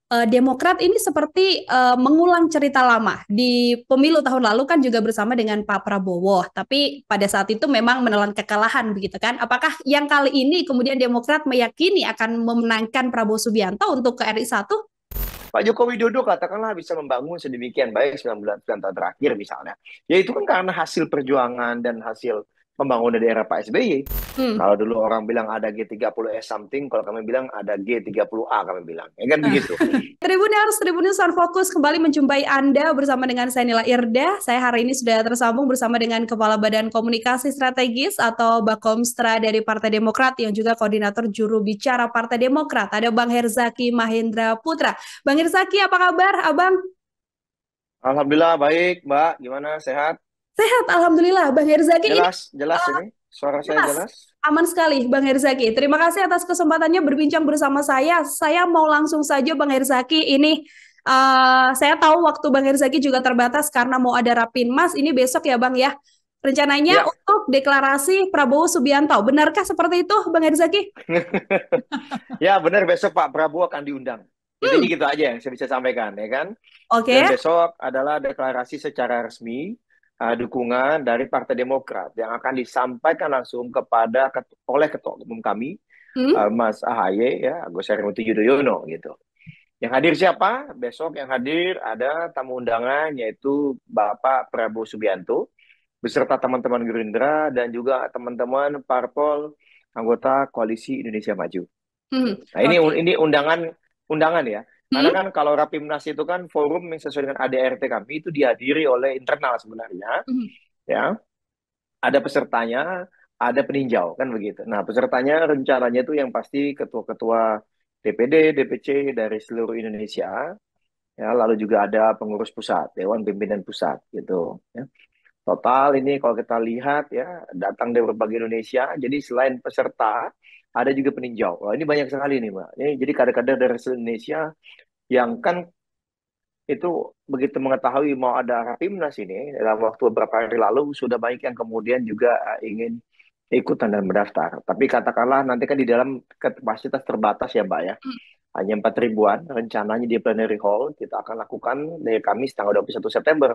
Demokrat ini seperti mengulang cerita lama. Di pemilu tahun lalu kan juga bersama dengan Pak Prabowo, tapi pada saat itu memang menelan kekalahan begitu kan. Apakah yang kali ini kemudian Demokrat meyakini akan memenangkan Prabowo Subianto untuk ke RI 1? Pak Joko Widodo katakanlah bisa membangun sedemikian baik 9 tahun terakhir misalnya. Ya itu kan karena hasil perjuangan dan hasil pembangunan daerah Pak SBY. Hmm. Kalau dulu orang bilang ada G30S something, kalau kami bilang ada G30A kami bilang. Ya kan begitu. Tribuners, Tribuners on Fokus kembali menjumpai Anda bersama dengan saya Nila Irda. Saya hari ini sudah tersambung bersama dengan Kepala Badan Komunikasi Strategis atau Bakomstra dari Partai Demokrat yang juga Koordinator Juru Bicara Partai Demokrat. Ada Bang Herzaki Mahendra Putra. Bang Herzaki, apa kabar, Abang? Alhamdulillah baik, Mbak. Gimana? Sehat? Sehat, Alhamdulillah. Bang Herzaki ini Jelas, jelas uh, ini. Suara saya jelas. jelas. Aman sekali, Bang Herzaki. Terima kasih atas kesempatannya berbincang bersama saya. Saya mau langsung saja, Bang Herzaki. Ini saya tahu waktu Bang Herzaki juga terbatas karena mau ada Rapimnas. Ini besok ya, Bang ya. Rencananya Ya, untuk deklarasi Prabowo Subianto. Benarkah seperti itu, Bang Herzaki? ya benar besok Pak Prabowo akan diundang. Hmm, Intinya gitu aja yang saya bisa sampaikan, ya kan? Dan oke. besok adalah deklarasi secara resmi dukungan dari Partai Demokrat yang akan disampaikan langsung oleh Ketua Umum kami, Hmm, Mas AHY, ya, Agus Harimurti Yudhoyono gitu. Yang hadir siapa? Besok yang hadir ada tamu undangan yaitu Bapak Prabowo Subianto beserta teman-teman Gerindra dan juga teman-teman parpol anggota Koalisi Indonesia Maju. hmm, Nah, oke. ini undangan ya. Karena Hmm, kan kalau Rapimnas itu kan forum yang sesuai dengan ADRT kami itu dihadiri oleh internal sebenarnya, hmm, ya. Ada pesertanya, ada peninjau kan begitu. Nah, pesertanya rencananya itu yang pasti ketua-ketua DPD, DPC dari seluruh Indonesia, ya, lalu juga ada pengurus pusat, Dewan Pimpinan Pusat gitu, ya. Total ini kalau kita lihat ya datang dari berbagai Indonesia. Jadi selain peserta ada juga peninjau. Wah, ini banyak sekali nih, Mbak. Ini jadi kader-kader dari seluruh Indonesia yang kan itu begitu mengetahui mau ada Rapimnas ini dalam waktu beberapa hari lalu sudah banyak yang kemudian juga ingin ikutan dan mendaftar. Tapi katakanlah nanti kan di dalam kapasitas terbatas ya, Mbak ya. hmm. Hanya 4 ribuan rencananya di plenary hall kita akan lakukan dari Kamis tanggal 21 September.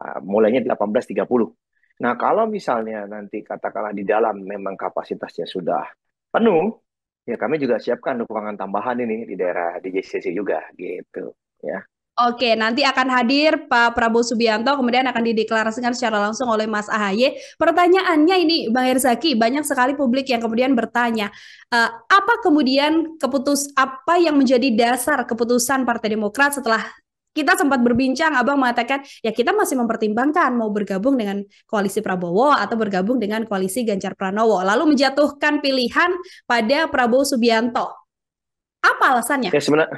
Mulainya 18.30. Nah, kalau misalnya nanti katakanlah di dalam memang kapasitasnya sudah penuh, ya kami juga siapkan dukungan tambahan ini di daerah di JCC juga gitu ya. Oke, nanti akan hadir Pak Prabowo Subianto, kemudian akan dideklarasikan secara langsung oleh Mas AHY. Pertanyaannya ini, Bang Herzaki, banyak sekali publik yang kemudian bertanya, apa kemudian apa yang menjadi dasar keputusan Partai Demokrat setelah kita sempat berbincang, Abang mengatakan, ya kita masih mempertimbangkan mau bergabung dengan koalisi Prabowo atau bergabung dengan koalisi Ganjar Pranowo, lalu menjatuhkan pilihan pada Prabowo Subianto. Apa alasannya? Ya sebenarnya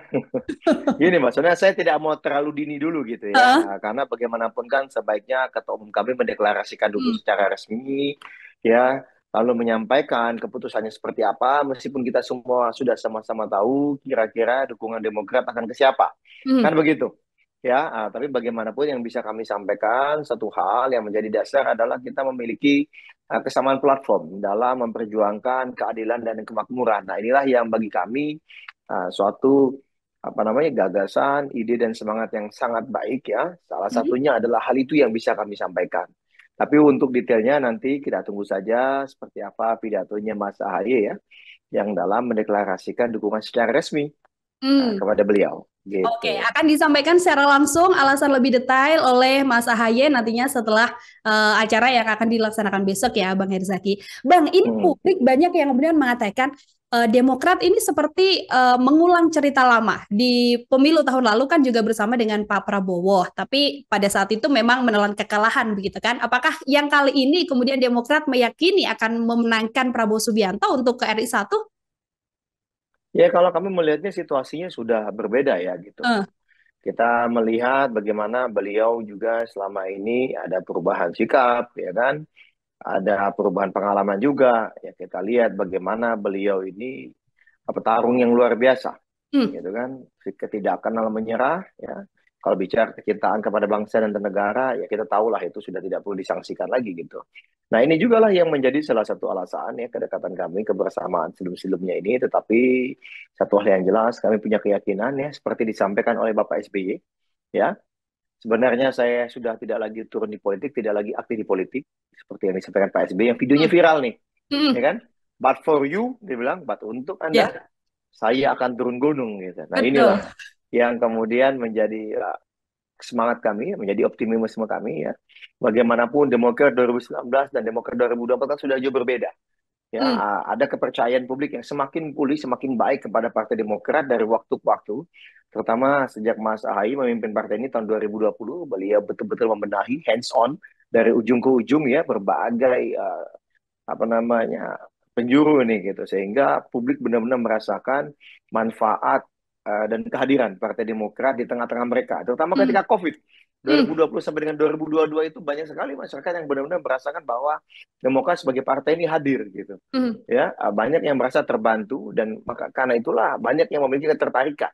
gini Mas, sebenarnya saya tidak mau terlalu dini dulu gitu ya. Heeh. Karena bagaimanapun kan sebaiknya Ketua Umum kami mendeklarasikan dulu Hmm. secara resmi ya, lalu menyampaikan keputusannya seperti apa meskipun kita semua sudah sama-sama tahu kira-kira dukungan Demokrat akan ke siapa. Kan Hmm. begitu. Ya, tapi bagaimanapun yang bisa kami sampaikan satu hal yang menjadi dasar adalah kita memiliki kesamaan platform dalam memperjuangkan keadilan dan kemakmuran. Nah, inilah yang bagi kami suatu apa namanya gagasan, ide dan semangat yang sangat baik ya. Salah Hmm. satunya adalah hal itu yang bisa kami sampaikan. Tapi untuk detailnya nanti kita tunggu saja seperti apa pidatonya Mas Ahaye ya, yang dalam mendeklarasikan dukungan secara resmi Hmm. kepada beliau. Oke, Gitu. akan disampaikan secara langsung alasan lebih detail oleh Mas AHY nantinya setelah acara yang akan dilaksanakan besok ya, Bang Herzaki. Bang, ini Hmm. publik banyak yang kemudian mengatakan Demokrat ini seperti mengulang cerita lama. Di pemilu tahun lalu kan juga bersama dengan Pak Prabowo, tapi pada saat itu memang menelan kekalahan begitu kan. Apakah yang kali ini kemudian Demokrat meyakini akan memenangkan Prabowo Subianto untuk ke RI 1? Ya kalau kami melihatnya situasinya sudah berbeda ya gitu. Kita melihat bagaimana beliau juga selama ini ada perubahan sikap, ya kan? Ada perubahan pengalaman juga. Ya kita lihat bagaimana beliau ini petarung yang luar biasa, Hmm. gitu kan? Tidak kenal menyerah, ya. Kalau bicara kecintaan kepada bangsa dan negara, ya kita tahulah itu sudah tidak perlu disangsikan lagi gitu. Nah, ini juga lah yang menjadi salah satu alasan ya kedekatan kami, kebersamaan sebelum-sebelumnya ini. Tetapi satu hal yang jelas, kami punya keyakinan ya, seperti disampaikan oleh Bapak SBY, ya. Sebenarnya saya sudah tidak lagi turun di politik, tidak lagi aktif di politik, seperti yang disampaikan Pak SBY, yang videonya Hmm. viral nih, ya Hmm. kan? But for you, dia bilang, but untuk Anda, Ya, saya akan turun gunung gitu. Nah, betul. inilah yang kemudian menjadi semangat kami, menjadi optimisme kami ya. Bagaimanapun Demokrat 2019 dan Demokrat 2024 kan sudah jauh berbeda. Ya, Hmm. ada kepercayaan publik yang semakin pulih, semakin baik kepada Partai Demokrat dari waktu ke waktu. Terutama sejak Mas Ahaye memimpin partai ini tahun 2020, beliau betul-betul membenahi hands on dari ujung ke ujung ya berbagai apa namanya penjuru nih gitu sehingga publik benar-benar merasakan manfaat dan kehadiran Partai Demokrat di tengah-tengah mereka terutama Hmm. ketika COVID Hmm. 2020 sampai dengan 2022 itu banyak sekali masyarakat yang benar-benar merasakan bahwa Demokrat sebagai partai ini hadir gitu Hmm. ya banyak yang merasa terbantu dan maka karena itulah banyak yang memiliki ketertarikan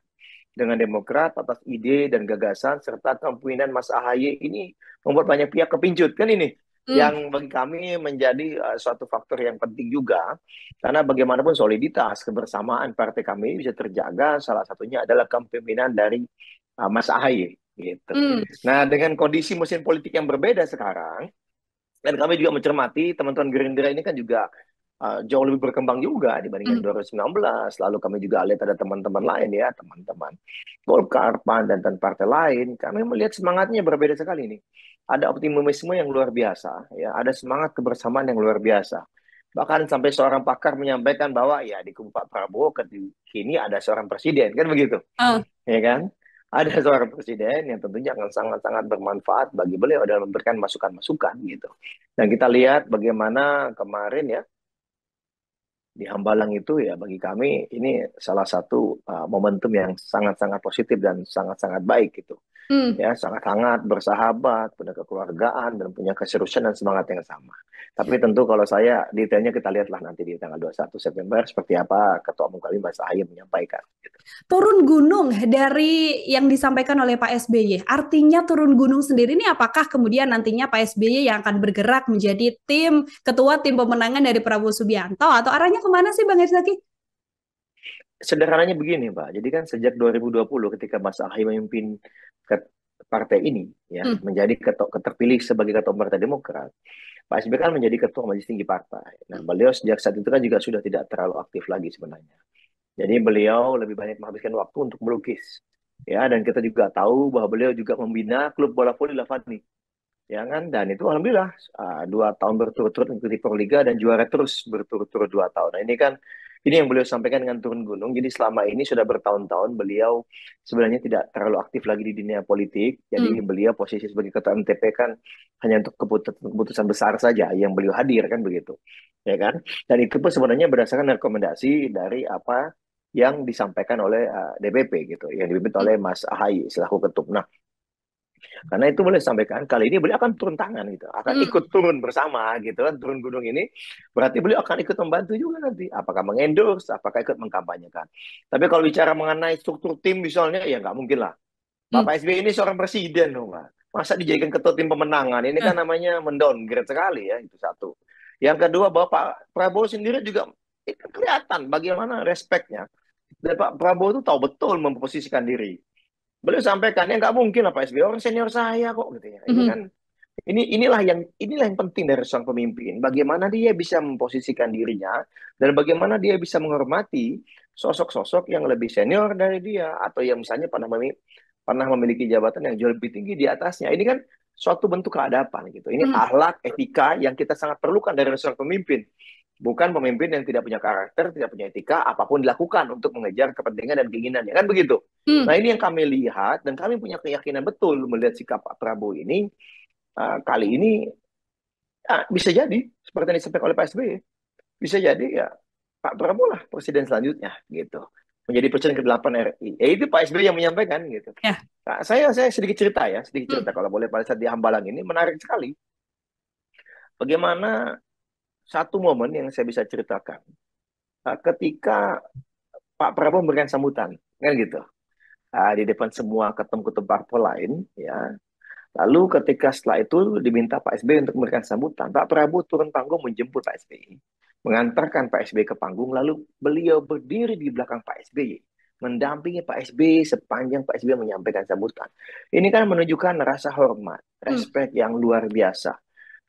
dengan Demokrat atas ide dan gagasan serta kepemimpinan Mas Ahaye ini membuat banyak pihak kepincut kan ini Hmm. yang bagi kami menjadi suatu faktor yang penting juga karena bagaimanapun soliditas kebersamaan partai kami bisa terjaga salah satunya adalah kepemimpinan dari Mas Ahaye gitu. Hmm. Nah dengan kondisi mesin politik yang berbeda sekarang dan kami juga mencermati teman-teman Gerindra ini kan juga jauh lebih berkembang juga dibandingkan Hmm. 2019. Lalu kami juga lihat ada teman-teman lain ya, teman-teman Golkar, PAN, dan partai lain. Kami melihat semangatnya berbeda sekali nih. Ada optimisme yang luar biasa, ya, ada semangat kebersamaan yang luar biasa. Bahkan sampai seorang pakar menyampaikan bahwa ya di kubu Pak Prabowo kini ada seorang presiden, kan begitu, Ah. ya kan? Ada seorang presiden yang tentunya akan sangat-sangat bermanfaat bagi beliau dalam memberikan masukan-masukan gitu. Dan kita lihat bagaimana kemarin ya di Hambalang itu ya bagi kami ini salah satu momentum yang sangat-sangat positif dan sangat-sangat baik gitu. Hmm. Ya, sangat hangat, bersahabat, punya kekeluargaan dan punya keseriusan dan semangat yang sama. Tapi tentu kalau saya detailnya kita lihatlah nanti di tanggal 21 September seperti apa Ketua Umum kami Mas Ahaye menyampaikan. Turun gunung dari yang disampaikan oleh Pak SBY. Artinya turun gunung sendiri ini apakah kemudian nantinya Pak SBY yang akan bergerak menjadi ketua tim pemenangan dari Prabowo Subianto atau arahnya kemana sih Bang Herzaki? Sederhananya begini, Pak. Jadi kan sejak 2020 ketika Mas Ahaye memimpin partai ini ya Hmm. menjadi terpilih sebagai ketua Umum Partai Demokrat, Pak SBY kan menjadi ketua majelis tinggi partai. Nah, beliau sejak saat itu kan juga sudah tidak terlalu aktif lagi sebenarnya. Jadi beliau lebih banyak menghabiskan waktu untuk melukis. Ya, dan kita juga tahu bahwa beliau juga membina klub bola voli Lavani. Ya kan, dan itu alhamdulillah 2 tahun berturut-turut mengikuti Proliga dan juara terus berturut-turut 2 tahun. Nah ini kan ini yang beliau sampaikan dengan turun gunung. Jadi selama ini sudah bertahun-tahun beliau sebenarnya tidak terlalu aktif lagi di dunia politik. Jadi Hmm. beliau posisi sebagai ketua MTP kan hanya untuk keputusan besar saja yang beliau hadir kan begitu, ya kan? Dan itu pun sebenarnya berdasarkan rekomendasi dari apa yang disampaikan oleh DPP gitu, yang dipimpin oleh Mas Ahaye selaku ketum. Nah, karena itu boleh sampaikan kali ini beliau akan turun tangan gitu, akan Hmm. ikut turun bersama gitu kan, turun gunung ini berarti beliau akan ikut membantu juga nanti, apakah mengendorse, apakah ikut mengkampanyekan. Tapi kalau bicara mengenai struktur tim misalnya, ya nggak mungkin lah. Hmm. Bapak SBY ini seorang presiden loh, Mbak. Masa dijadikan ketua tim pemenangan? Ini kan Eh. namanya mendowngrade sekali ya, itu satu. Yang kedua, Bapak Prabowo sendiri juga kelihatan bagaimana respeknya. Dan Pak Prabowo itu tahu betul memposisikan diri. Beliau sampaikan ya nggak mungkin lah Pak SBY orang senior saya kok gitu ya. Ini Hmm. kan inilah yang penting dari seorang pemimpin. Bagaimana dia bisa memposisikan dirinya dan bagaimana dia bisa menghormati sosok-sosok yang lebih senior dari dia atau yang misalnya pernah memiliki jabatan yang jauh lebih tinggi di atasnya. Ini kan suatu bentuk keadapan gitu. Ini Hmm. akhlak, etika yang kita sangat perlukan dari seorang pemimpin. Bukan pemimpin yang tidak punya karakter, tidak punya etika, apapun dilakukan untuk mengejar kepentingan dan keinginannya. Kan begitu. Nah Hmm. ini yang kami lihat dan kami punya keyakinan betul melihat sikap Pak Prabowo ini kali ini bisa jadi seperti yang disampaikan oleh Pak SBY, bisa jadi ya Pak Prabowo lah presiden selanjutnya gitu, menjadi presiden ke-8 RI. Ya itu Pak SBY yang menyampaikan gitu. Ya. Nah, saya sedikit cerita ya, sedikit cerita Hmm. kalau boleh pada saat di Hambalang ini menarik sekali. Bagaimana satu momen yang saya bisa ceritakan ketika Pak Prabowo memberikan sambutan, kan gitu. di depan semua ketum-ketum parpol lain, ya. Lalu ketika setelah itu diminta Pak SBY untuk memberikan sambutan, Pak Prabowo turun panggung menjemput Pak SBY, mengantarkan Pak SBY ke panggung, lalu beliau berdiri di belakang Pak SBY, mendampingi Pak SBY sepanjang Pak SBY menyampaikan sambutan. Ini kan menunjukkan rasa hormat, Hmm. respek yang luar biasa.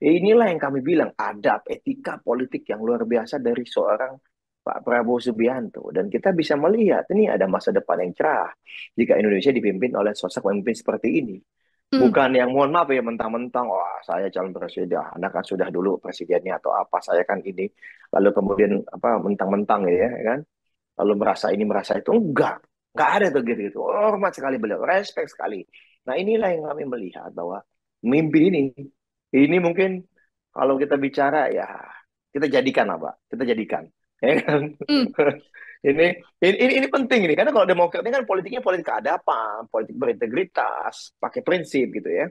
Inilah yang kami bilang, adab, etika politik yang luar biasa dari seorang Pak Prabowo Subianto. Dan kita bisa melihat, ini ada masa depan yang cerah jika Indonesia dipimpin oleh sosok pemimpin seperti ini. Hmm. Bukan yang mohon maaf ya mentang-mentang, wah saya calon presiden, Anda kan sudah dulu presidennya atau apa, saya kan ini, lalu kemudian apa mentang-mentang ya kan, lalu merasa ini merasa itu, enggak ada tuh gitu gitu. Hormat sekali beliau, respect sekali. Nah inilah yang kami melihat bahwa mimpi ini mungkin kalau kita bicara ya kita jadikan apa, kita jadikan, ya kan. Hmm. Ini, ini penting ini karena kalau Demokrat ini kan politiknya politik keadapan, politik berintegritas, pakai prinsip gitu ya.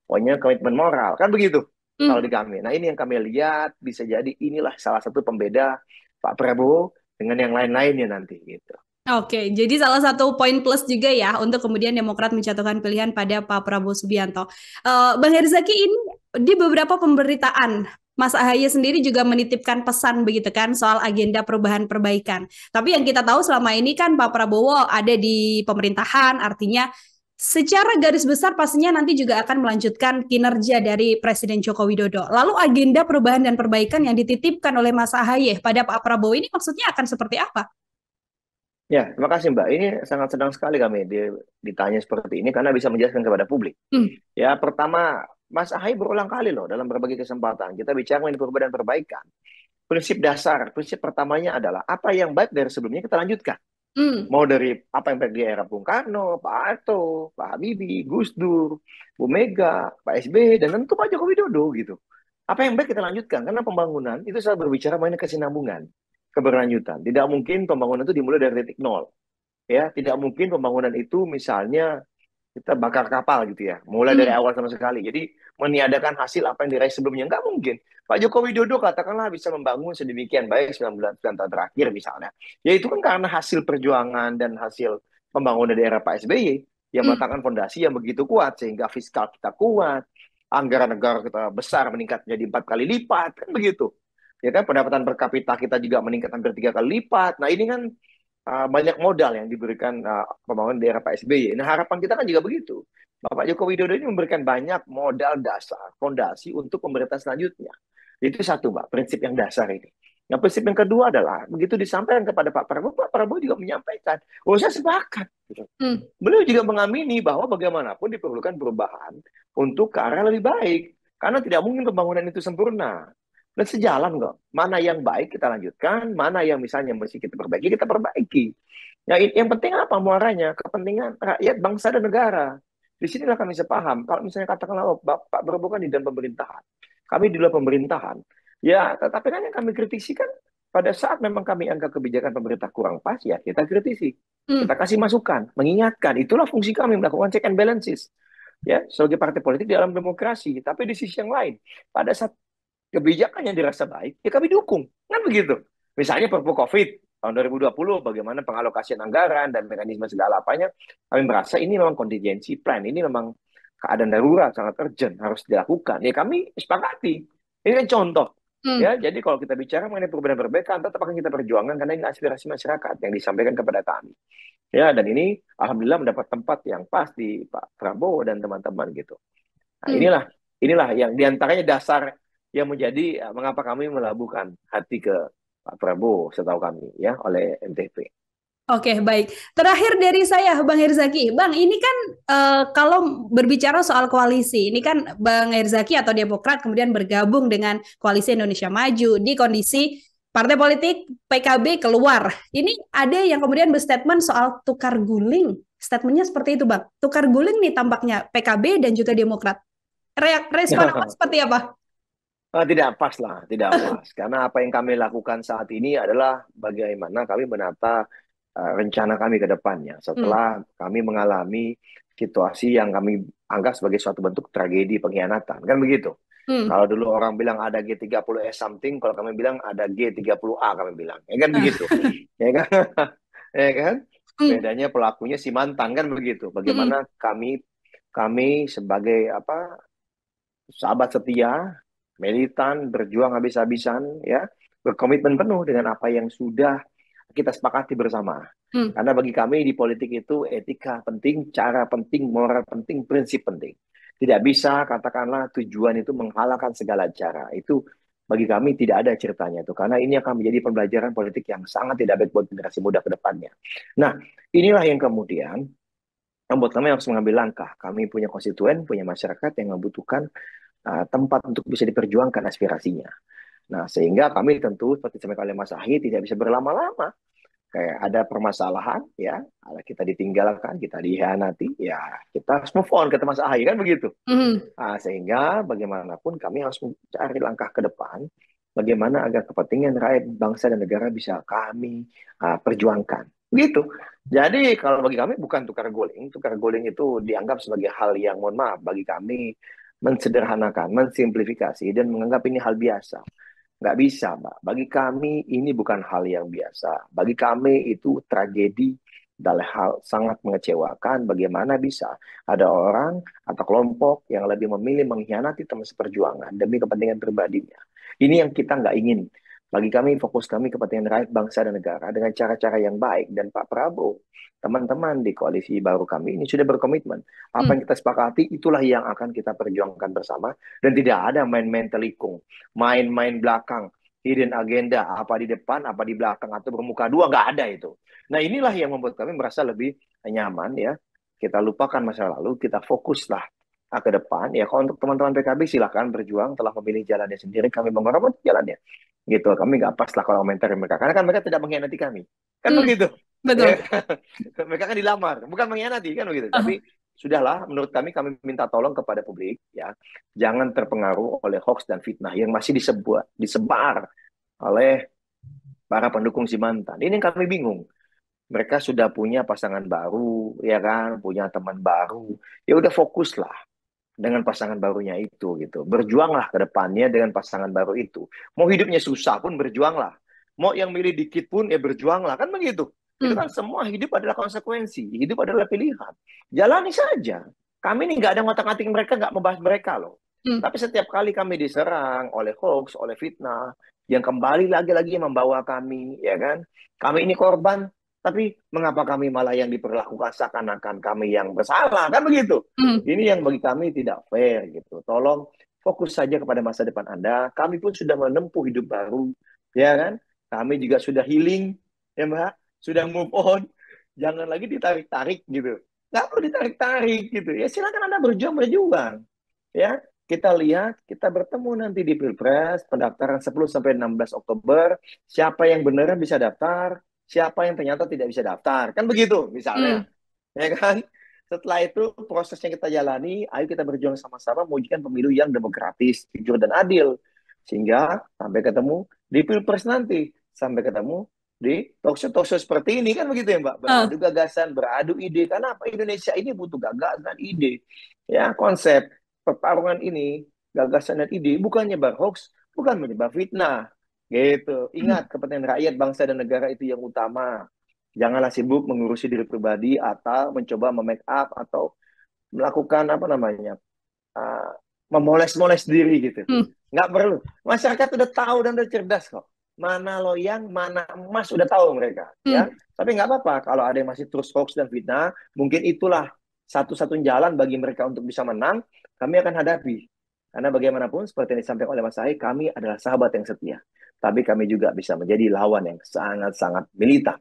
Pokoknya komitmen moral kan begitu kalau Hmm. di kami. Nah ini yang kami lihat bisa jadi inilah salah satu pembeda Pak Prabowo dengan yang lain-lainnya nanti gitu. Oke, jadi salah satu poin plus juga ya untuk kemudian Demokrat menjatuhkan pilihan pada Pak Prabowo Subianto. Bang Herzaki, ini di beberapa pemberitaan Mas Ahaye sendiri juga menitipkan pesan begitu kan soal agenda perubahan perbaikan. Tapi yang kita tahu selama ini kan Pak Prabowo ada di pemerintahan, artinya secara garis besar pastinya nanti juga akan melanjutkan kinerja dari Presiden Joko Widodo. Lalu agenda perubahan dan perbaikan yang dititipkan oleh Mas Ahaye pada Pak Prabowo ini maksudnya akan seperti apa? Ya, terima kasih Mbak. Ini sangat senang sekali kami ditanya seperti ini karena bisa menjelaskan kepada publik. Hmm. Ya, pertama, Mas Ahaye berulang kali loh dalam berbagai kesempatan. Kita bicara mengenai perubahan dan perbaikan. Prinsip dasar, prinsip pertamanya adalah apa yang baik dari sebelumnya kita lanjutkan. Hmm. Mau dari apa yang baik di era Bung Karno, Pak Harto, Pak Habibie, Gus Dur, Bu Mega, Pak SBY, dan tentu Pak Joko Widodo gitu. Apa yang baik kita lanjutkan, karena pembangunan itu selalu berbicara mengenai kesinambungan, keberlanjutan. Tidak mungkin pembangunan itu dimulai dari titik nol. Ya, tidak mungkin pembangunan itu misalnya kita bakar kapal gitu ya, mulai dari Hmm. awal sama sekali. Jadi meniadakan hasil apa yang diraih sebelumnya nggak mungkin. Pak Joko Widodo katakanlah bisa membangun sedemikian baik 9 tahun terakhir misalnya. Ya itu kan karena hasil perjuangan dan hasil pembangunan daerah Pak SBY yang Hmm. meletakkan fondasi yang begitu kuat sehingga fiskal kita kuat, anggaran negara kita besar meningkat menjadi 4 kali lipat kan begitu. Ya kan pendapatan per kapita kita juga meningkat hampir 3 kali lipat. Nah ini kan banyak modal yang diberikan pembangunan daerah Pak SBY. Nah, harapan kita kan juga begitu. Bapak Joko Widodo ini memberikan banyak modal dasar, fondasi untuk pemerintahan selanjutnya. Itu satu, Mbak, prinsip yang dasar ini. Yang prinsip yang kedua adalah, begitu disampaikan kepada Pak Prabowo juga menyampaikan, oh saya sepakat. Gitu. Hmm. Beliau juga mengamini bahwa bagaimanapun diperlukan perubahan untuk ke arah lebih baik. Karena tidak mungkin pembangunan itu sempurna. Dan sejalan kok. Mana yang baik kita lanjutkan, mana yang misalnya mesti kita perbaiki, kita perbaiki. Ya, yang penting apa muaranya? Kepentingan rakyat, bangsa, dan negara. Di sinilah kami sepaham. Kalau misalnya katakanlah, oh, Pak Prabowo kan di dalam pemerintahan. Kami di luar pemerintahan. Ya, tetapi kan yang kami kritisi kan pada saat memang kami anggap kebijakan pemerintah kurang pas, ya kita kritisi. Hmm. Kita kasih masukan, mengingatkan. Itulah fungsi kami melakukan check and balances. Ya, sebagai partai politik di dalam demokrasi. Tapi di sisi yang lain, pada saat kebijakan yang dirasa baik, ya kami dukung. Kan begitu. Misalnya Perpu COVID tahun 2020, bagaimana pengalokasian anggaran dan mekanisme segala apanya, kami merasa ini memang contingency plan, ini memang keadaan darurat, sangat urgent, harus dilakukan. Ya kami sepakati. Ini kan contoh. Hmm. Ya, jadi kalau kita bicara mengenai perubahan dan perbaikan, tetap akan kita perjuangkan karena ini aspirasi masyarakat yang disampaikan kepada kami. Ya, dan ini alhamdulillah mendapat tempat yang pas di Pak Prabowo dan teman-teman gitu. Nah, Hmm. inilah yang diantaranya dasar yang menjadi mengapa kami melabuhkan hati ke Pak Prabowo setahu kami ya oleh NTP. Oke, baik. Terakhir dari saya, Bang Herzaki. Bang, ini kan kalau berbicara soal koalisi, ini kan Bang Herzaki atau Demokrat kemudian bergabung dengan Koalisi Indonesia Maju di kondisi partai politik PKB keluar. Ini ada yang kemudian berstatement soal tukar guling. Statementnya seperti itu, Bang. Tukar guling nih tampaknya PKB dan juga Demokrat. Respon apa seperti apa? Tidak pas lah, tidak pas. Karena apa yang kami lakukan saat ini adalah bagaimana kami menata rencana kami ke depannya. Hmm. Setelah kami mengalami situasi yang kami anggap sebagai suatu bentuk tragedi pengkhianatan. Kan begitu. Hmm. Kalau dulu orang bilang ada G30S something, kalau kami bilang ada G30A kami bilang. Ya kan begitu. Ya kan? Ya kan? Hmm. bedanya pelakunya si mantan kan begitu. Hmm. Bagaimana kami sebagai sahabat setia, militan, berjuang habis-habisan, ya, berkomitmen penuh dengan apa yang sudah kita sepakati bersama. Hmm. Karena bagi kami di politik itu etika penting, cara penting, moral penting, prinsip penting. Tidak bisa katakanlah tujuan itu menghalalkan segala cara. Itu bagi kami tidak ada ceritanya itu. Karena ini akan menjadi pembelajaran politik yang sangat tidak baik buat generasi muda ke depannya. Nah, inilah yang kemudian membuat kami harus mengambil langkah. Kami punya konstituen, punya masyarakat yang membutuhkan tempat untuk bisa diperjuangkan aspirasinya. Nah, sehingga kami tentu seperti disampaikan oleh Mas Ahy tidak bisa berlama-lama. Kayak ada permasalahan, ya, ada kita ditinggalkan, kita dihianati, ya kita harus move on kata Mas Ahy kan begitu. Hmm. Sehingga bagaimanapun kami harus mencari langkah ke depan, bagaimana agar kepentingan rakyat, bangsa dan negara bisa kami perjuangkan. Begitu. Jadi kalau bagi kami bukan tukar guling itu dianggap sebagai hal yang mohon maaf bagi kami mensederhanakan, mensimplifikasi dan menganggap ini hal biasa. Nggak bisa, Mbak. Bagi kami ini bukan hal yang biasa. Bagi kami itu tragedi dan hal sangat mengecewakan bagaimana bisa ada orang atau kelompok yang lebih memilih mengkhianati teman seperjuangan demi kepentingan pribadinya. Ini yang kita nggak ingin. Bagi kami, fokus kami kepentingan rakyat, bangsa, dan negara dengan cara-cara yang baik. Dan Pak Prabowo, teman-teman di koalisi baru kami ini sudah berkomitmen. Apa Hmm. yang kita sepakati, itulah yang akan kita perjuangkan bersama. Dan tidak ada main-main telikung, main-main belakang, hidden agenda, apa di depan, apa di belakang, atau bermuka dua, nggak ada itu. Nah inilah yang membuat kami merasa lebih nyaman ya. Kita lupakan masa lalu, kita fokuslah ke depan. Ya kalau untuk teman-teman PKB silahkan berjuang, telah memilih jalannya sendiri, kami menghormati jalannya. Gitu, kami nggak pas lah kalau komentar mereka. Karena kan mereka tidak mengkhianati kami. Kan Hmm. begitu. Ya, Betul. mereka kan dilamar, bukan mengkhianati kan begitu. Ah. Tapi sudahlah, menurut kami minta tolong kepada publik ya, jangan terpengaruh oleh hoax dan fitnah yang masih disebar oleh para pendukung si mantan. Ini yang kami bingung. Mereka sudah punya pasangan baru, ya kan, punya teman baru. Ya udah fokuslah dengan pasangan barunya itu gitu. Berjuanglah ke depannya dengan pasangan baru itu. Mau hidupnya susah pun berjuanglah. Mau yang milih dikit pun ya berjuanglah. Kan begitu. Itu Hmm. kan semua hidup adalah konsekuensi. Hidup adalah pilihan. Jalani saja. Kami ini nggak ada ngotak-ngatik mereka, nggak membahas mereka loh. Hmm. Tapi setiap kali kami diserang oleh hoax, oleh fitnah, yang kembali lagi-lagi membawa kami, ya kan? Kami ini korban, tapi mengapa kami malah yang diperlakukan seakan-akan kami yang bersalah, kan begitu? Hmm. Ini yang bagi kami tidak fair gitu. Tolong fokus saja kepada masa depan Anda. Kami pun sudah menempuh hidup baru, ya kan? Kami juga sudah healing, ya Mbak, sudah move on. Jangan lagi ditarik-tarik gitu. Nggak perlu ditarik-tarik gitu. Ya silakan Anda berjuang. Ya, kita lihat, kita bertemu nanti di Pilpres, pendaftaran 10 sampai 16 Oktober, siapa yang beneran bisa daftar, siapa yang ternyata tidak bisa daftar. Kan begitu Hmm. misalnya. Ya kan? Setelah itu proses yang kita jalani, ayo kita berjuang sama-sama mewujudkan pemilu yang demokratis, jujur dan adil. Sehingga sampai ketemu di Pilpres nanti, sampai ketemu di talkshow-talkshow seperti ini kan begitu ya Mbak, beradu Ah. gagasan, beradu ide. Karena apa? Indonesia ini butuh gagasan, ide. Ya, konsep pertarungan ini, gagasan dan ide bukan menyebar hoax, bukan menyebar fitnah. Gitu. Hmm. Ingat kepentingan rakyat, bangsa dan negara itu yang utama. Janganlah sibuk mengurusi diri pribadi atau mencoba memake up atau melakukan apa namanya uh, memoles-moles diri gitu. Hmm. Nggak perlu. Masyarakat udah tahu dan udah cerdas kok. Mana loyang, mana emas udah tahu mereka. Ya, Hmm. tapi nggak apa-apa kalau ada yang masih terus hoax dan fitnah. Mungkin itulah satu-satunya jalan bagi mereka untuk bisa menang. Kami akan hadapi. Karena bagaimanapun seperti yang disampaikan oleh Mas Said, kami adalah sahabat yang setia. Tapi kami juga bisa menjadi lawan yang sangat-sangat militan.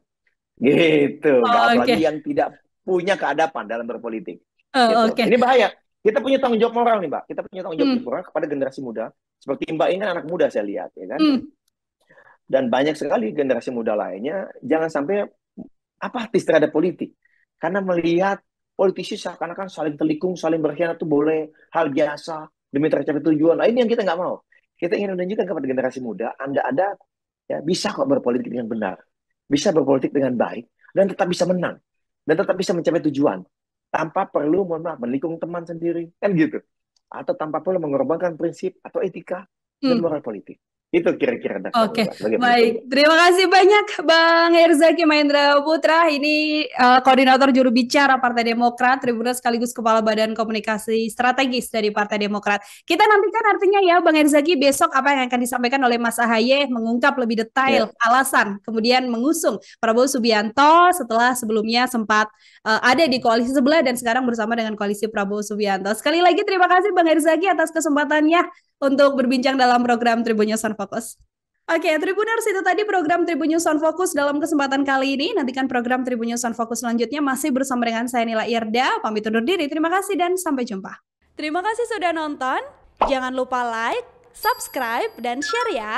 Gitu, nggak Oh, apalagi oke. yang tidak punya keadapan dalam berpolitik. Oh, Gitu. oke. Ini bahaya. Kita punya tanggung jawab moral nih, Mbak. Kita punya tanggung jawab Hmm. moral kepada generasi muda. Seperti Mbak ini kan anak muda saya lihat, ya kan. Hmm. Dan banyak sekali generasi muda lainnya jangan sampai apatis terhadap politik. Karena melihat politisi seakan-akan saling telikung, saling berkhianat itu boleh hal biasa demi tercapai tujuan. Nah, ini yang kita nggak mau. Kita ingin menunjukkan kepada generasi muda, Anda ada ya bisa kok berpolitik dengan benar, bisa berpolitik dengan baik, dan tetap bisa menang, dan tetap bisa mencapai tujuan, tanpa perlu, mohon maaf, menikung teman sendiri, kan gitu. Atau tanpa perlu mengorbankan prinsip atau etika dan Hmm. moral politik. Itu kira-kira dasarnya, Oke, Mbak, sebagai penutup. baik. Terima kasih banyak Bang Herzaki Mahendra Putra. Ini koordinator juru bicara Partai Demokrat, Tribunal sekaligus Kepala Badan Komunikasi Strategis dari Partai Demokrat. Kita nantikan artinya ya Bang Herzaki besok apa yang akan disampaikan oleh Mas Ahaye mengungkap lebih detail Ya, alasan kemudian mengusung Prabowo Subianto setelah sebelumnya sempat ada di koalisi sebelah dan sekarang bersama dengan koalisi Prabowo Subianto. Sekali lagi terima kasih Bang Herzaki atas kesempatannya untuk berbincang dalam program Tribun News on Focus. Oke, Tribuners itu tadi program Tribun News on Focus dalam kesempatan kali ini. Nantikan program Tribun News on Focus selanjutnya masih bersama dengan saya Nila Irda. Pamit undur diri. Terima kasih dan sampai jumpa. Terima kasih sudah nonton. Jangan lupa like, subscribe, dan share ya.